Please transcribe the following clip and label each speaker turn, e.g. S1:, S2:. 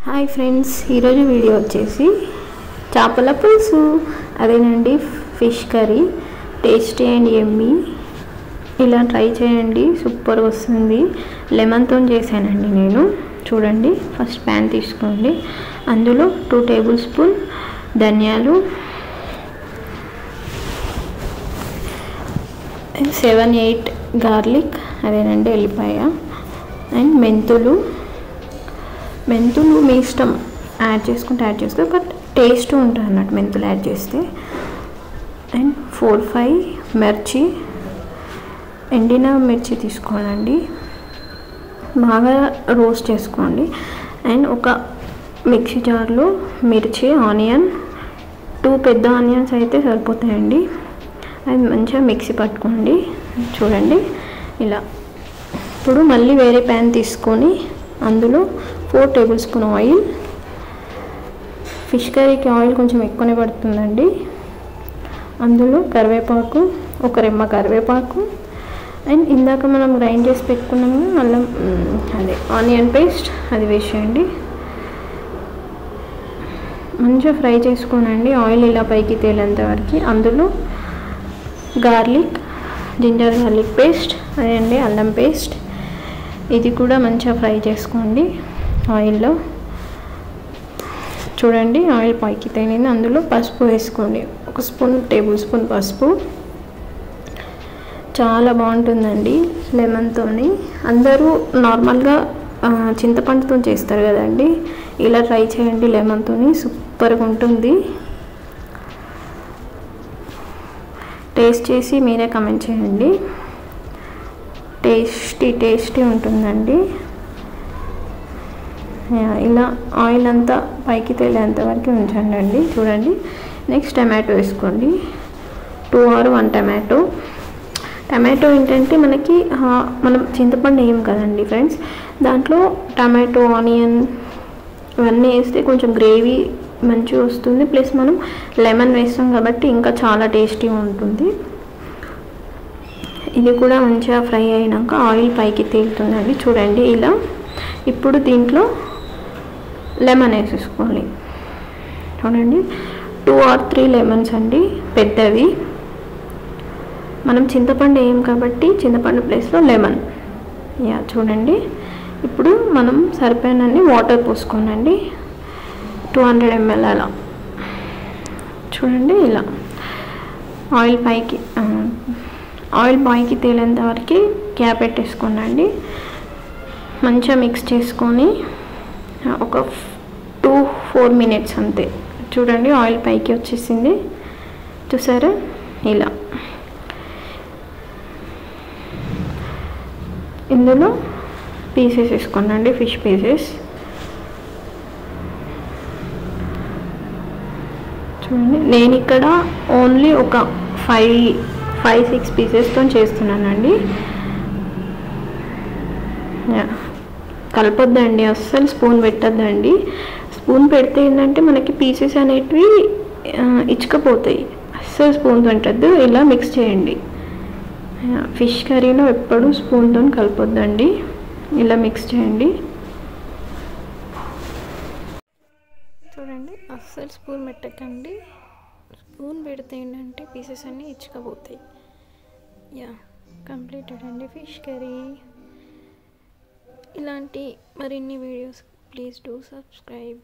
S1: Hi friends, ఈరోజు video వచ్చేసి చేపల పులుసు, అదేనండి ఫిష్ కర్రీ. టేస్టీ అండ్ యమ్మీ. ఇలా ట్రై చేయండి, సూపర్ వస్తుంది. లెమన్తో చేశానండి నేను. చూడండి, ఫస్ట్ ప్యాన్ తీసుకోండి, అందులో 2 టేబుల్ స్పూన్ ధనియాలు, 7-8 గార్లిక్, అదేనండి ఎల్లిపాయ, అండ్ మెంతులు మీ ఇష్టం, యాడ్ చేసుకో, బట్ టేస్ట్ ఉంటుంది అన్నట్టు మెంతులు యాడ్ చేస్తే. అండ్ 4-5 మిర్చి, ఎండిన మిర్చి తీసుకోవాలండి, బాగా రోస్ట్ చేసుకోండి. అండ్ ఒక మిక్సీ జార్లో మిర్చి, ఆనియన్, 2 పెద్ద ఆనియన్స్ అయితే సరిపోతాయండి. అది మంచిగా మిక్సీ పట్టుకోండి. చూడండి ఇలా. ఇప్పుడు మళ్ళీ వేరే ప్యాన్ తీసుకొని అందులో 4 టేబుల్ స్పూన్ ఆయిల్. ఫిష్ కర్రీకి ఆయిల్ కొంచెం ఎక్కువనే పడుతుందండి. అందులో కరివేపాకు, ఒక రెమ్మ కరివేపాకు, అండ్ ఇందాక మనం గ్రైండ్ చేసి పెట్టుకున్నాము అల్లం, అదే ఆనియన్ పేస్ట్, అది వేసేయండి. మంచిగా ఫ్రై చేసుకోనండి, ఆయిల్ ఇలా పైకి తేలేంత వరకు. అందులో గార్లిక్, జింజర్ గార్లిక్ పేస్ట్, అదేండి అల్లం పేస్ట్, ఇది కూడా మంచిగా ఫ్రై చేసుకోండి ఆయిల్లో. చూడండి, ఆయిల్ పైకి తేలింది. అందులో పసుపు వేసుకోండి, 1 టేబుల్ స్పూన్ పసుపు. చాలా బాగుంటుందండి లెమన్తో. అందరూ నార్మల్గా చింతపండుతో చేస్తారు కదండి, ఇలా ట్రై చేయండి లెమన్తో, సూపర్గా ఉంటుంది. టేస్ట్ చేసి మీరే కమెంట్ చేయండి. టేస్టీ ఉంటుందండి. ఇలా ఆయిల్ అంతా పైకి తేలేంత వరకు ఉంచండి. చూడండి, నెక్స్ట్ టమాటో వేసుకోండి, 2 or 1 టమాటో ఏంటంటే మనకి మనం చింతపండు వేయం కదండి ఫ్రెండ్స్, దాంట్లో టమాటో, ఆనియన్ ఇవన్నీ వేస్తే కొంచెం గ్రేవీ మంచిగా వస్తుంది. ప్లస్ మనం లెమన్ వేస్తాం కాబట్టి ఇంకా చాలా టేస్టీగా ఉంటుంది. ఇది కూడా మంచిగా ఫ్రై అయినాక ఆయిల్ పైకి తేలుతుందండి. చూడండి ఇలా. ఇప్పుడు దీంట్లో లెమన్ వేసేసుకోండి. చూడండి, 2 or 3 లెమన్స్ అండి, పెద్దవి. మనం చింతపండు వేయం కాబట్టి చింతపండు ప్లేస్లో లెమన్. చూడండి, ఇప్పుడు మనం సరిపోయినన్ని వాటర్ పోసుకోనండి, 200 ml అలా. చూడండి ఇలా. ఆయిల్ పైకి తేలేంత వరకు క్యాప్ పెట్టేసుకోనండి. మంచిగా మిక్స్ చేసుకొని ఒక 2-4 minutes అంతే. చూడండి, ఆయిల్ పైకి వచ్చేసింది, చూసారా ఇలా. ఇందులో పీసెస్ వేసుకోనండి, ఫిష్ పీసెస్. చూడండి, నేను ఇక్కడ ఓన్లీ ఒక 5-6 పీసెస్తో చేస్తున్నానండి. కలపొద్దండి, అస్సలు స్పూన్ పెట్టద్దండి. స్పూన్ పెడితే ఏంటంటే మనకి పీసెస్ అనేటివి ఇచ్చుకపోతాయి. అస్సలు స్పూన్తో పెట్టద్దు, ఇలా మిక్స్ చేయండి. ఫిష్ కర్రీలో ఎప్పుడు స్పూన్తో కలపొద్దండి, ఇలా మిక్స్ చేయండి. చూడండి, అస్సలు స్పూన్ పెట్టకండి. స్పూన్ పెడితే ఏంటంటే పీసెస్ అన్నీ ఇచ్చుకపోతాయి. కంప్లీటెడ్ అండి ఫిష్ కర్రీ. ఇలాంటి మరిన్ని వీడియోస్ ప్లీజ్ డూ సబ్స్క్రైబ్.